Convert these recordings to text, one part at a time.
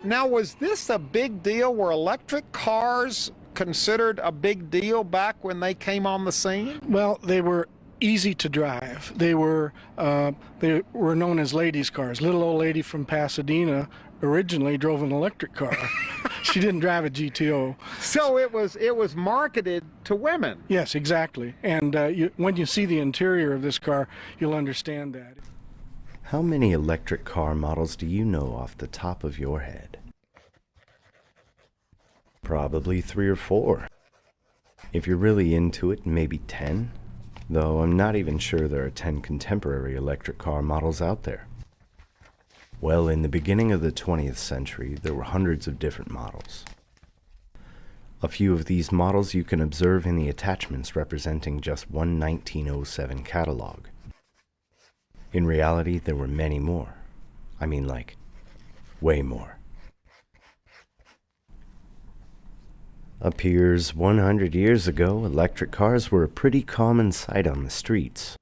Now, was this a big deal? Were electric cars considered a big deal back when they came on the scene? Well, they were easy to drive. They were known as ladies' cars. Little old lady from Pasadena originally drove an electric car. She didn't drive a GTO. So it was marketed to women. Yes, exactly. And when you see the interior of this car, you'll understand that. How many electric car models do you know off the top of your head? Probably 3 or 4. If you're really into it, maybe 10. Though I'm not even sure there are 10 contemporary electric car models out there. Well, in the beginning of the 20th century, there were hundreds of different models. A few of these models you can observe in the attachments representing just one 1907 catalog. In reality, there were many more. I mean, like, way more. Appears 100 years ago, electric cars were a pretty common sight on the streets.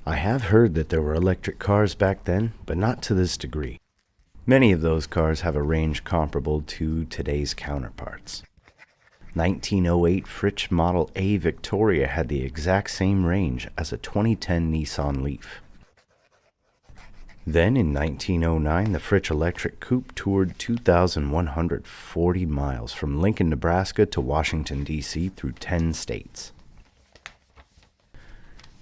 I have heard that there were electric cars back then, but not to this degree. Many of those cars have a range comparable to today's counterparts. 1908 Fritsch Model A Victoria had the exact same range as a 2010 Nissan Leaf. Then in 1909, the Fritsch Electric Coupe toured 2,140 miles from Lincoln, Nebraska to Washington, D.C. through 10 states.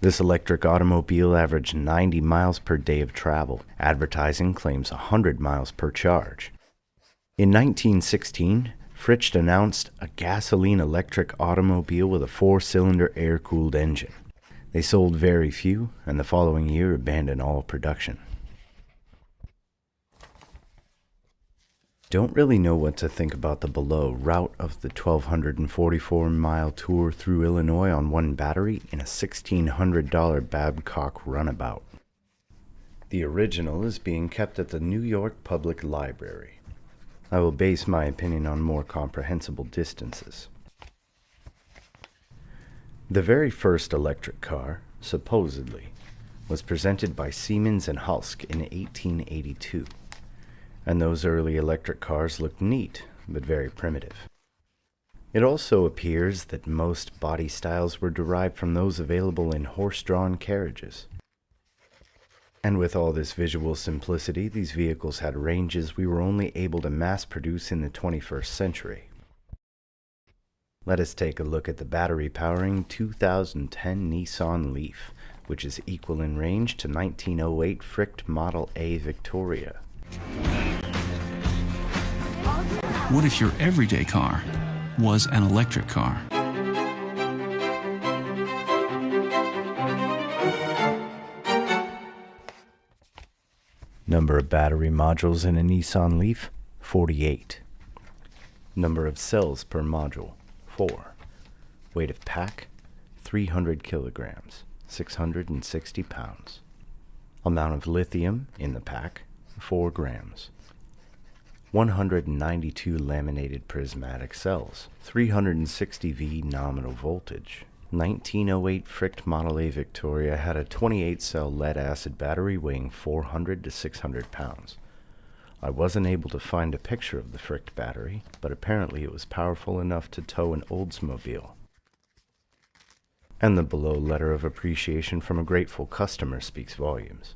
This electric automobile averaged 90 miles per day of travel. Advertising claims 100 miles per charge. In 1916, Fritsch announced a gasoline-electric automobile with a 4-cylinder air-cooled engine. They sold very few, and the following year abandoned all production. Don't really know what to think about the below route of the 1,244-mile tour through Illinois on one battery in a $1,600 Babcock Runabout. The original is being kept at the New York Public Library. I will base my opinion on more comprehensible distances. The very first electric car, supposedly, was presented by Siemens and Halske in 1882. And those early electric cars looked neat, but very primitive. It also appears that most body styles were derived from those available in horse-drawn carriages. And with all this visual simplicity, these vehicles had ranges we were only able to mass-produce in the 21st century. Let us take a look at the battery-powering 2010 Nissan Leaf, which is equal in range to 1908 Fritsch Model A Victoria. What if your everyday car was an electric car? Number of battery modules in a Nissan Leaf, 48. Number of cells per module, 4. Weight of pack, 300 kilograms, 660 pounds. Amount of lithium in the pack, 4 grams. 192 laminated prismatic cells, 360 V nominal voltage. 1908 Fritsch Model A Victoria had a 28-cell lead-acid battery weighing 400 to 600 pounds. I wasn't able to find a picture of the Fritsch battery, but apparently it was powerful enough to tow an Oldsmobile. And the below letter of appreciation from a grateful customer speaks volumes.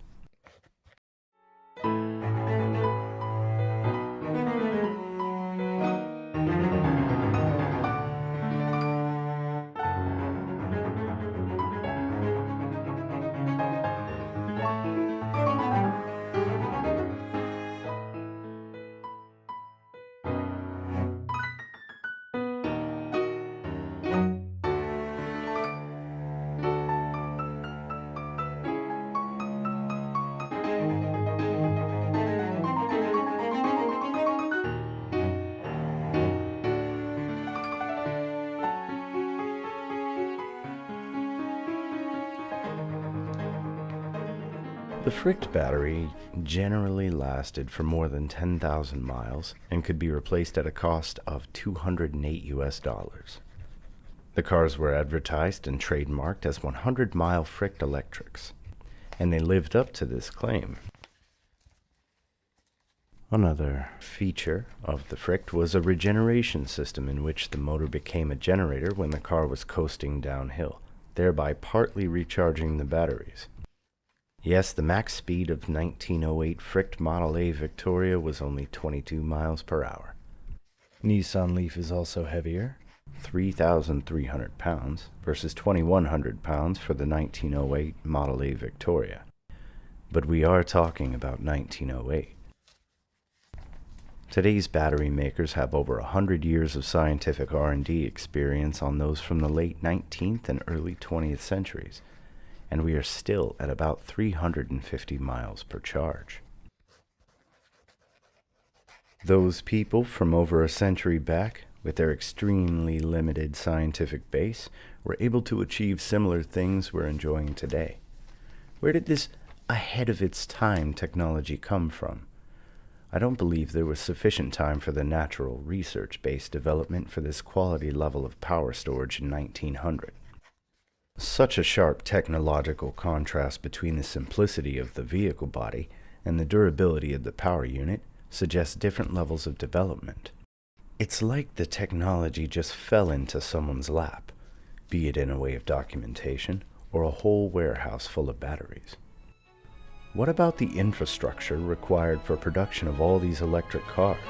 The Fritsch battery generally lasted for more than 10,000 miles and could be replaced at a cost of $208 US. The cars were advertised and trademarked as 100-mile Fritsch electrics, and they lived up to this claim. Another feature of the Fricht was a regeneration system in which the motor became a generator when the car was coasting downhill, thereby partly recharging the batteries. Yes, the max speed of 1908 Fricht Model A Victoria was only 22 miles per hour. Nissan Leaf is also heavier, 3,300 pounds versus 2,100 pounds for the 1908 Model A Victoria. But we are talking about 1908. Today's battery makers have over 100 years of scientific R&D experience on those from the late 19th and early 20th centuries, and we are still at about 350 miles per charge. Those people from over a century back, with their extremely limited scientific base, were able to achieve similar things we're enjoying today. Where did this ahead of its time technology come from? I don't believe there was sufficient time for the natural research-based development for this quality level of power storage in 1900. Such a sharp technological contrast between the simplicity of the vehicle body and the durability of the power unit suggests different levels of development. It's like the technology just fell into someone's lap, be it in a way of documentation or a whole warehouse full of batteries. What about the infrastructure required for production of all these electric cars?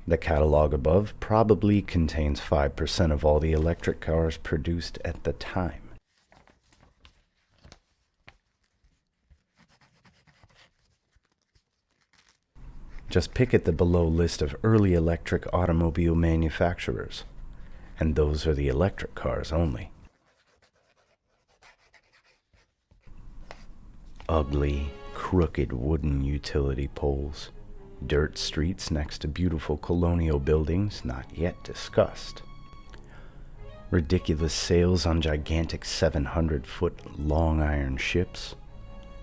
The catalog above probably contains 5% of all the electric cars produced at the time. Just pick at the below list of early electric automobile manufacturers, and those are the electric cars only. Ugly, crooked wooden utility poles. Dirt streets next to beautiful colonial buildings not yet discussed. Ridiculous sails on gigantic 700-foot long iron ships.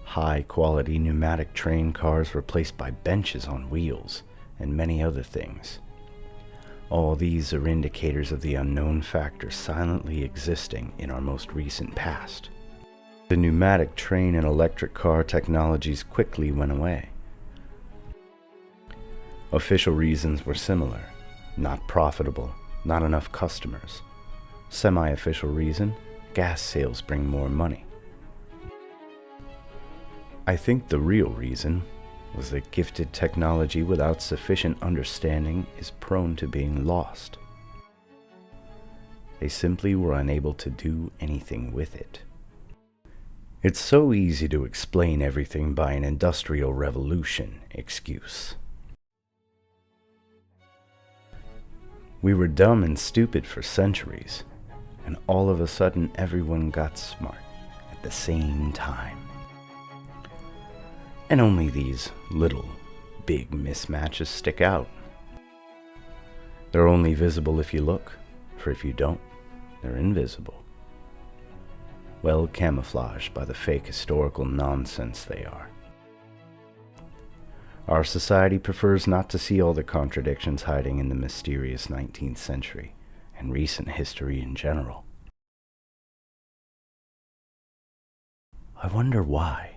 High-quality pneumatic train cars replaced by benches on wheels, and many other things. All these are indicators of the unknown factor silently existing in our most recent past. The pneumatic train and electric car technologies quickly went away. Official reasons were similar: not profitable, not enough customers. Semi-official reason: gas sales bring more money. I think the real reason was that gifted technology without sufficient understanding is prone to being lost. They simply were unable to do anything with it. It's so easy to explain everything by an industrial revolution excuse. We were dumb and stupid for centuries, and all of a sudden everyone got smart at the same time. And only these little, big mismatches stick out. They're only visible if you look, for if you don't, they're invisible. Well camouflaged by the fake historical nonsense they are. Our society prefers not to see all the contradictions hiding in the mysterious 19th century and recent history in general. I wonder why.